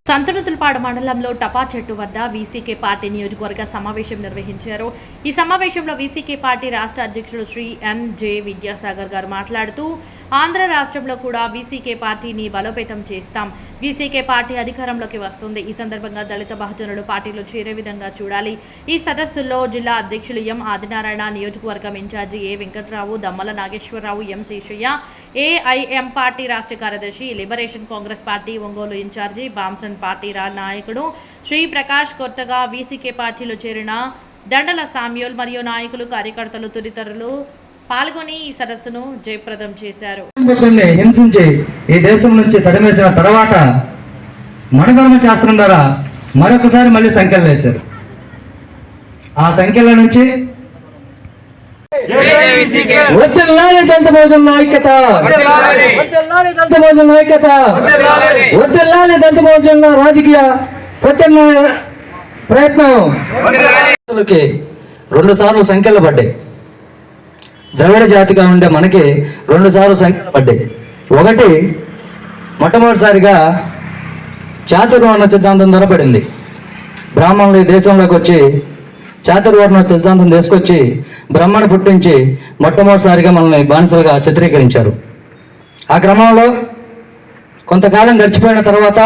సంతనూతలపాడు మండలంలో టపా చెట్టు వద్ద వీసీకే పార్టీ నియోజకవర్గ సమావేశం నిర్వహించారు. ఈ సమావేశంలో వీసీకే పార్టీ రాష్ట్ర అధ్యక్షుడు శ్రీ ఎన్.జె. విద్యాసాగర్ గారు మాట్లాడుతూ ఆంధ్ర రాష్ట్రంలో కూడా వీసీకే పార్టీని బలోపేతం చేస్తాం. వీసీకే పార్టీ అధికారంలోకి వస్తుంది. ఈ సందర్భంగా దళిత బహుజనులు పార్టీలో చేరే విధంగా చూడాలి. ఈ సదస్సులో జిల్లా అధ్యక్షులు ఎం. ఆదినారాయణ, నియోజకవర్గం incharge A. Venkatrao, Dammala Nageswararao, M. Seshaiah, AIM party రాష్ట్ర కార్యదర్శి, liberation Congress party Ongole incharge బాంసన్ పార్టీ నాయకుడు శ్రీ ప్రకాష్, కొత్తగా వీసీకే పార్టీలో చేరిన దండల సామ్యూల్ మరియు నాయకులు, కార్యకర్తలు తదితరులు పాల్గొని ఈ సదస్సును జయప్రదం చేశారు. హింసించి ఈ దేశం నుంచి తరిమేసిన తర్వాత మణధర్మ శాస్త్రం ద్వారా మరొకసారి మళ్ళీ సంఖ్యలు వేశారు. ఆ సంఖ్యల నుంచి వర్ధిల్లాలి దళిత బహుజనుల ఐక్యత, వర్ధిల్లాలి దళిత బహుజనుల ఐక్యత, వర్ధిల్లాలి దళిత బహుజనుల రాజకీయ ప్రత్యామ్నాయ ప్రయత్నం. 2 సార్లు సంఖ్యలు పడ్డాయి. ద్రవిడ జాతిగా ఉండే మనకి 2 సార్లు సంఖ్యలు పడ్డాయి. ఒకటి మొట్టమొదటిసారిగా చాతుర్వర్ణ సిద్ధాంతం ద్వారా పడింది. బ్రాహ్మణులు ఈ దేశంలోకి వచ్చి చాతుర్వర్ణ సిద్ధాంతం తీసుకొచ్చి బ్రహ్మను పుట్టించి మొట్టమొదటిసారిగా మనల్ని బానిసలుగా చిత్రీకరించారు. ఆ క్రమంలో కొంతకాలం గడిచిపోయిన తర్వాత